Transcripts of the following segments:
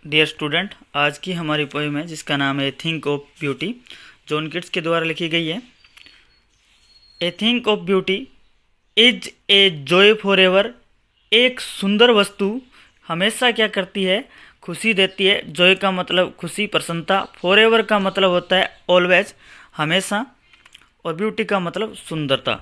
Dear student, आज की हमारी पोएम है जिसका नाम है a thing of beauty, John Keats के द्वारा लिखी गई है। A thing of beauty is a joy for ever. एक सुंदर वस्तु हमेशा क्या करती है? खुशी देती है। जॉय का मतलब खुशी, प्रसन्नता। फॉर एवर का मतलब होता है ऑलवेज, हमेशा। और ब्यूटी का मतलब सुंदरता।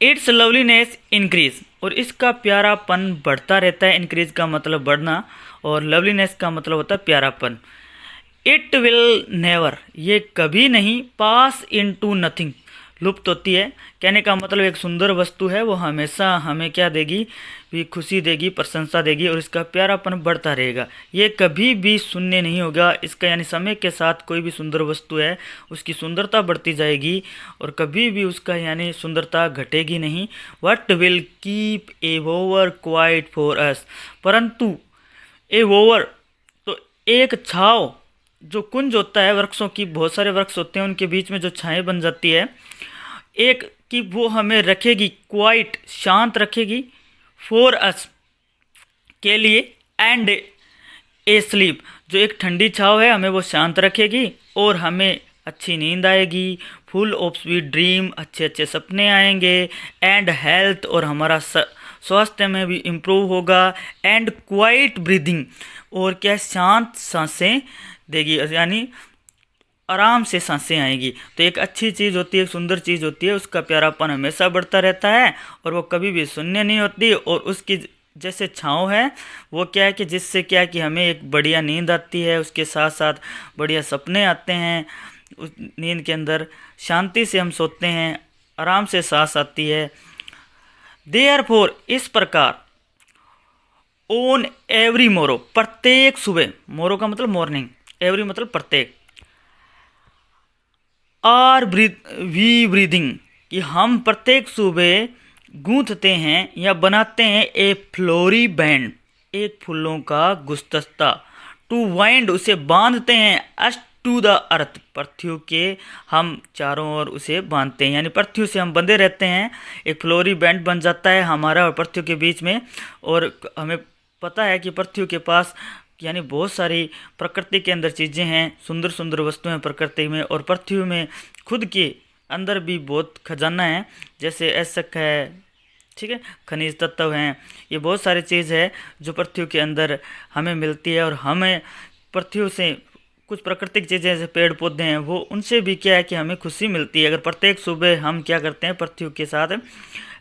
इट्स लवलीनेस इंक्रीज, और इसका प्यारापन बढ़ता रहता है। इंक्रीज का मतलब बढ़ना और लवलीनेस का मतलब होता है प्यारापन। इट विल नेवर, ये कभी नहीं, पास इनटू नथिंग, लुप्त होती है। कहने का मतलब एक सुंदर वस्तु है, वो हमेशा हमें क्या देगी? भी खुशी देगी, प्रशंसा देगी, और इसका प्यारापन बढ़ता रहेगा। ये कभी भी शून्य नहीं होगा। इसका यानी समय के साथ कोई भी सुंदर वस्तु है उसकी सुंदरता बढ़ती जाएगी और कभी भी उसका यानी सुंदरता घटेगी नहीं। But will keep a bower quiet for us, परंतु ए वोवर तो एक छाव, जो कुंज होता है वृक्षों की, बहुत सारे वृक्ष होते हैं उनके बीच में जो छाएं बन जाती है, एक कि वो हमें रखेगी, क्वाइट शांत रखेगी, फॉर अस के लिए, एंड ए स्लीप जो एक ठंडी छाव है हमें वो शांत रखेगी और हमें अच्छी नींद आएगी। फुल ऑफ स्वीट ड्रीम, अच्छे अच्छे सपने आएंगे। एंड हेल्थ, और हमारा स्वास्थ्य में भी इम्प्रूव होगा। एंड क्वाइट ब्रीदिंग, और क्या, शांत सांसें देगी, यानी आराम से सांसें आएगी। तो एक अच्छी चीज़ होती है, एक सुंदर चीज़ होती है, उसका प्यारापन हमेशा बढ़ता रहता है और वो कभी भी शून्य नहीं होती। और उसकी जैसे छाँव है वो क्या है कि जिससे क्या है कि हमें एक बढ़िया नींद आती है, उसके साथ साथ बढ़िया सपने आते हैं। उस नींद के अंदर शांति से हम सोते हैं, आराम से सांस आती है। देयरफॉर, इस प्रकार, ऑन एवरी मोरो, प्रत्येक सुबह, मोरो का मतलब मॉर्निंग, एवरी मतलब प्रत्येक, आर वी ब्रीदिंग, कि हम प्रत्येक सुबह गूंथते हैं या बनाते हैं ए फ्लोरी बैंड, एक फूलों का गुलदस्ता। टू वाइंड, उसे बांधते हैं, अस टू द अर्थ, पृथ्वी के हम चारों ओर उसे बांधते हैं, यानी पृथ्वी से हम बंधे रहते हैं। एक फ्लोरी बैंड बन जाता है हमारा और पृथ्वी के बीच में। और हमें पता है कि पृथ्वी के पास यानी बहुत सारी प्रकृति के अंदर चीज़ें हैं, सुंदर सुंदर वस्तुएं प्रकृति में, और पृथ्वी में खुद के अंदर भी बहुत खजाना है, जैसे ऐसक है, ठीक है, खनिज तत्व हैं। ये बहुत सारी चीज़ है जो पृथ्वी के अंदर हमें मिलती है। और हमें पृथ्वी से कुछ प्राकृतिक चीज़ें जैसे पेड़ पौधे हैं, वो उनसे भी क्या है कि हमें खुशी मिलती है। अगर प्रत्येक सुबह हम क्या करते हैं, पृथ्वी के साथ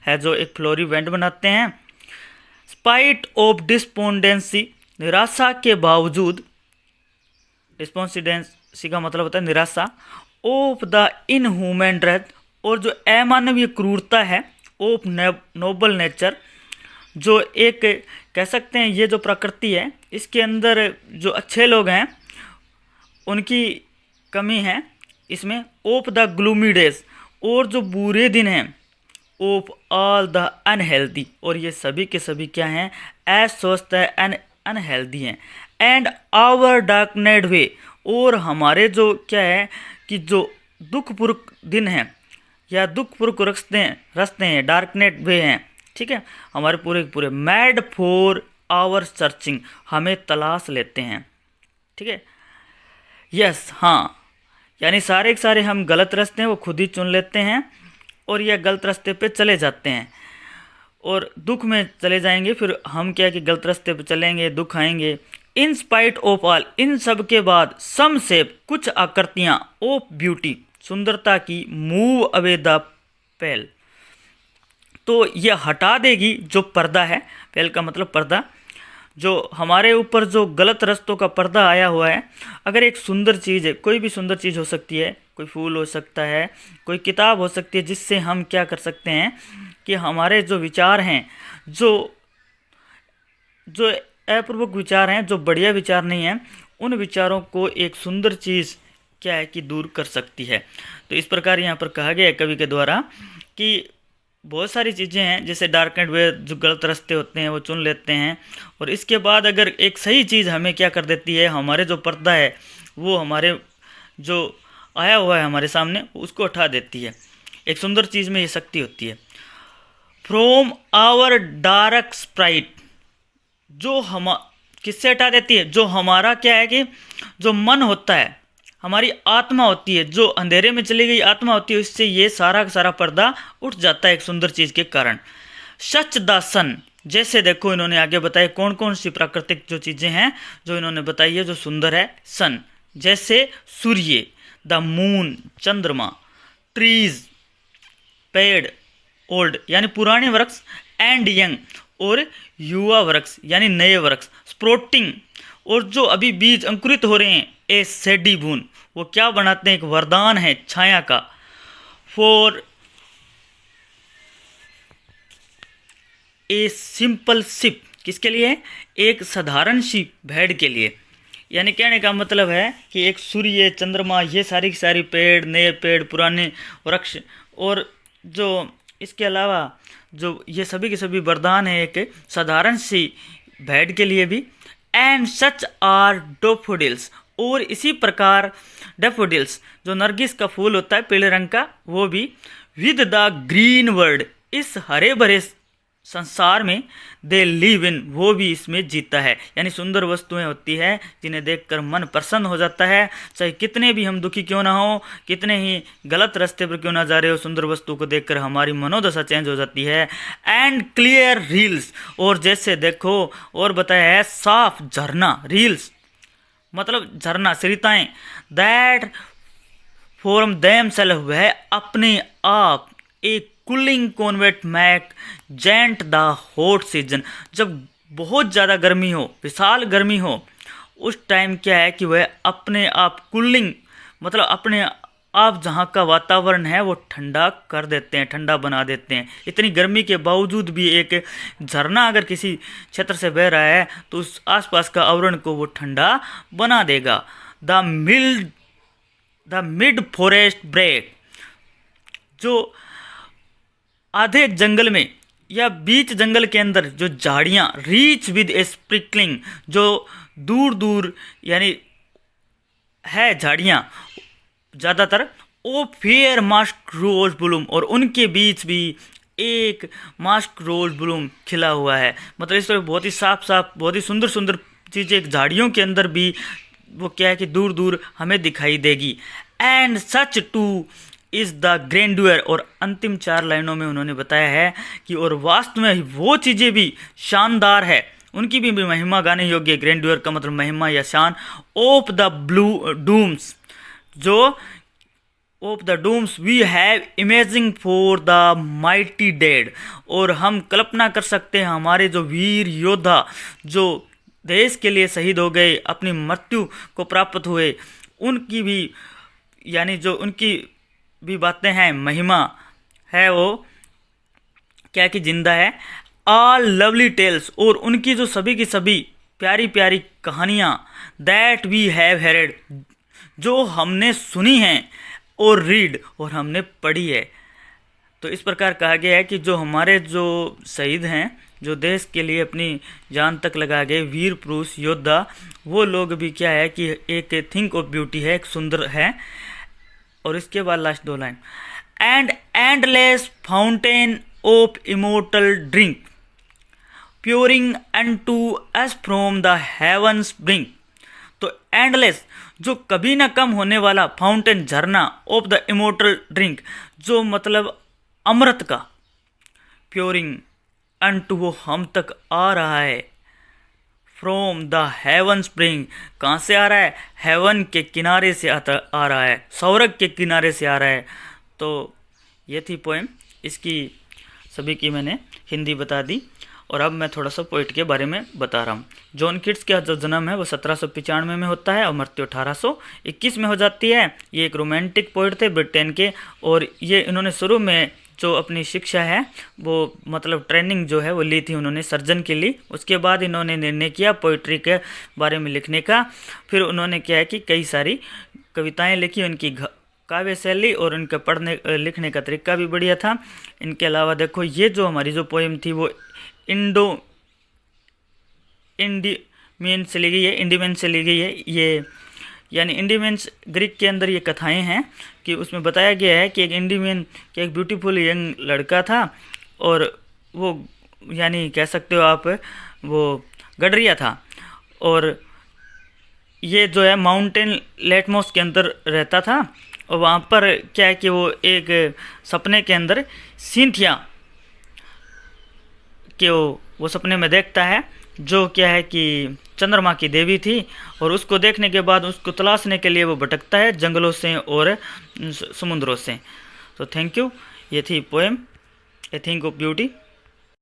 है जो एक फ्लोरी बैंड बनाते हैं। स्पाइट ऑफ डिस्पोंडेंसी, निराशा के बावजूद, डिस्पोंसिडेंसी का मतलब होता है निराशा। ऑफ द इनह्यूमन डेथ, और जो अमानवीय क्रूरता है। ऑफ नोबल नेचर, जो एक कह सकते हैं ये जो प्रकृति है इसके अंदर जो अच्छे लोग हैं उनकी कमी है इसमें। ऑफ द ग्लूमी डेज, और जो बुरे दिन हैं। ऑफ ऑल द अनहेल्दी, और ये सभी के सभी क्या हैं? अस्वस्थ है, अनहेल्दी हैं। एंड आवर डार्कनेड वे, और हमारे जो क्या है कि जो दुखपूर्ण दिन हैं या दुखपूर्ण रास्ते हैं, डार्कनेट वे हैं, ठीक है, हमारे पूरे पूरे। मैड फॉर आवर सर्चिंग, हमें तलाश लेते हैं, ठीक है। यस, हाँ, यानी सारे के सारे हम गलत रास्ते हैं वो खुद ही चुन लेते हैं और यह गलत रास्ते पे चले जाते हैं और दुख में चले जाएंगे। फिर हम क्या कि गलत रास्ते पे चलेंगे, दुख आएंगे। इन स्पाइट ऑफ ऑल, इन सब के बाद, सम शेप, कुछ आकृतियाँ, ऑफ ब्यूटी, सुंदरता की, मूव अवे द पेल, तो यह हटा देगी जो पर्दा है। पेल का मतलब पर्दा, जो हमारे ऊपर जो गलत रास्तों का पर्दा आया हुआ है। अगर एक सुंदर चीज़ है, कोई भी सुंदर चीज़ हो सकती है, कोई फूल हो सकता है, कोई किताब हो सकती है, जिससे हम क्या कर सकते हैं कि हमारे जो विचार हैं, जो जो अपूर्वक विचार हैं, जो बढ़िया विचार नहीं हैं, उन विचारों को एक सुंदर चीज़ क्या है कि दूर कर सकती है। तो इस प्रकार यहाँ पर कहा गया है कवि के द्वारा कि बहुत सारी चीज़ें हैं, जैसे डार्कनेट वे, जो गलत रास्ते होते हैं वो चुन लेते हैं, और इसके बाद अगर एक सही चीज़ हमें क्या कर देती है, हमारे जो पर्दा है वो हमारे जो आया हुआ है हमारे सामने उसको हटा देती है। एक सुंदर चीज़ में ये शक्ति होती है। फ्रॉम आवर डार्क स्प्राइट, जो हम किससे हटा देती है, जो हमारा क्या है कि जो मन होता है, हमारी आत्मा होती है, जो अंधेरे में चली गई आत्मा होती है, उससे ये सारा का सारा पर्दा उठ जाता है एक सुंदर चीज के कारण। सच द सन, जैसे देखो इन्होंने आगे बताया कौन कौन सी प्राकृतिक जो चीजें हैं जो इन्होंने बताई है जो सुंदर है। सन जैसे सूर्य, द मून चंद्रमा, ट्रीज पेड़, ओल्ड यानी पुराने वृक्ष, एंड यंग और युवा वृक्ष यानी नए वृक्ष, स्प्रोटिंग और जो अभी बीज अंकुरित हो रहे हैं, ए सेडी बून वो क्या बनाते हैं, एक वरदान है छाया का। फॉर ए सिंपल शिप, किसके लिए, एक साधारण सी भेड़ के लिए। यानी कहने का मतलब है कि एक सूर्य चंद्रमा ये सारी की सारी पेड़, नए पेड़, पुराने वृक्ष और जो इसके अलावा जो ये सभी के सभी वरदान है एक साधारण सी भेड़ के लिए भी। एंड सच आर डोफोडिल्स, और इसी प्रकार डेफोडिल्स जो नरगिस का फूल होता है पीले रंग का, वो भी विद द ग्रीन वर्ल्ड, इस हरे भरे संसार में, दे लिव इन वो भी इसमें जीता है। यानी सुंदर वस्तुएं होती है जिन्हें देखकर मन प्रसन्न हो जाता है, चाहे कितने भी हम दुखी क्यों ना हो, कितने ही गलत रास्ते पर क्यों ना जा रहे हो, सुंदर वस्तु को देखकर हमारी मनोदशा चेंज हो जाती है। एंड क्लियर रील्स, और जैसे देखो और बताया है साफ झरना, रील्स मतलब झरना सरिताएं, दैट फॉर्म देम सेल्फ वह अपने आप एक कूलिंग कॉन्वेट मैक जेंट द हॉट सीजन, जब बहुत ज़्यादा गर्मी हो, विशाल गर्मी हो, उस टाइम क्या है कि वह अपने आप कूलिंग मतलब अपने आप जहाँ का वातावरण है वो ठंडा कर देते हैं, ठंडा बना देते हैं। इतनी गर्मी के बावजूद भी एक झरना अगर किसी क्षेत्र से बह रहा है तो उस आसपास का आवरण को वो ठंडा बना देगा। द मिड फॉरेस्ट ब्रेक, जो आधे जंगल में या बीच जंगल के अंदर जो झाड़ियाँ, रीच विद ए स्प्रिकलिंग जो दूर दूर यानी है झाड़ियाँ ज़्यादातर, ओ फेयर मास्क रोज ब्लूम, और उनके बीच भी एक मास्क रोज ब्लूम खिला हुआ है। मतलब इस तरह बहुत ही साफ साफ बहुत ही सुंदर सुंदर चीज़ें एक झाड़ियों के अंदर भी वो क्या है कि दूर दूर हमें दिखाई देगी। And such too is the grandeur, और अंतिम 4 लाइनों में उन्होंने बताया है कि और वास्तव में वो चीज़ें भी शानदार है, उनकी भी महिमा गाने योग्य। ग्रैंडुअर का मतलब महिमा या शान। ऑफ द ब्लू डूम्स, जो of the dooms we have imaging for the mighty dead, और हम कल्पना कर सकते हैं हमारे जो वीर योद्धा जो देश के लिए शहीद हो गए, अपनी मृत्यु को प्राप्त हुए, उनकी भी यानी जो उनकी भी बातें हैं, महिमा है वो क्या कि जिंदा है। ऑल लवली टेल्स, और उनकी जो सभी की सभी प्यारी प्यारी कहानियाँ, दैट वी हैव हेard जो हमने सुनी हैं, और रीड और हमने पढ़ी है। तो इस प्रकार कहा गया है कि जो हमारे जो शहीद हैं, जो देश के लिए अपनी जान तक लगा गए वीर पुरुष योद्धा, वो लोग भी क्या है कि एक थिंक ऑफ ब्यूटी है, एक सुंदर है। और इसके बाद last 2 line, and endless fountain of immortal drink pouring unto us from the heaven's brink. तो एंडलेस जो कभी ना कम होने वाला फाउंटेन झरना, ऑफ द इमोर्टल ड्रिंक जो मतलब अमृत का, प्योरिंग अनटू वो हम तक आ रहा है, फ्रॉम द हेवन स्प्रिंग कहाँ से आ रहा है, हेवन के किनारे से आ रहा है, स्वर्ग के किनारे से आ रहा है। तो ये थी पोएम, इसकी सभी की मैंने हिंदी बता दी। और अब मैं थोड़ा सा पोइट के बारे में बता रहा हूँ। जॉन किट्स का जो जन्म है वो 1795 में होता है और मृत्यु 1821 में हो जाती है। ये एक रोमांटिक पोइट थे ब्रिटेन के, और ये इन्होंने शुरू में जो अपनी शिक्षा है वो मतलब ट्रेनिंग जो है वो ली थी उन्होंने सर्जन के लिए। उसके बाद इन्होंने निर्णय किया पोइट्री के बारे में लिखने का। फिर उन्होंने क्या है कि कई सारी कविताएं लिखी, उनकी काव्य शैली और उनके पढ़ने लिखने का तरीका भी बढ़िया था। इनके अलावा देखो ये जो हमारी जो पोएम थी वो इंडिमेन से ली गई है, इंडिमेन से ली गई है। ये यानी इंडिमेंस ग्रीक के अंदर ये कथाएं हैं कि उसमें बताया गया है कि एक इंडिमेन के एक ब्यूटीफुल यंग लड़का था, और वो यानी कह सकते हो आप वो गडरिया था। और ये जो है माउंटेन लेटमोस के अंदर रहता था। और वहाँ पर क्या है कि वो एक सपने के अंदर सिंथिया कि वो सपने में देखता है, जो क्या है कि चंद्रमा की देवी थी। और उसको देखने के बाद उसको तलाशने के लिए वो भटकता है जंगलों से और समुद्रों से। तो थैंक यू। ये थी poem A thing of beauty.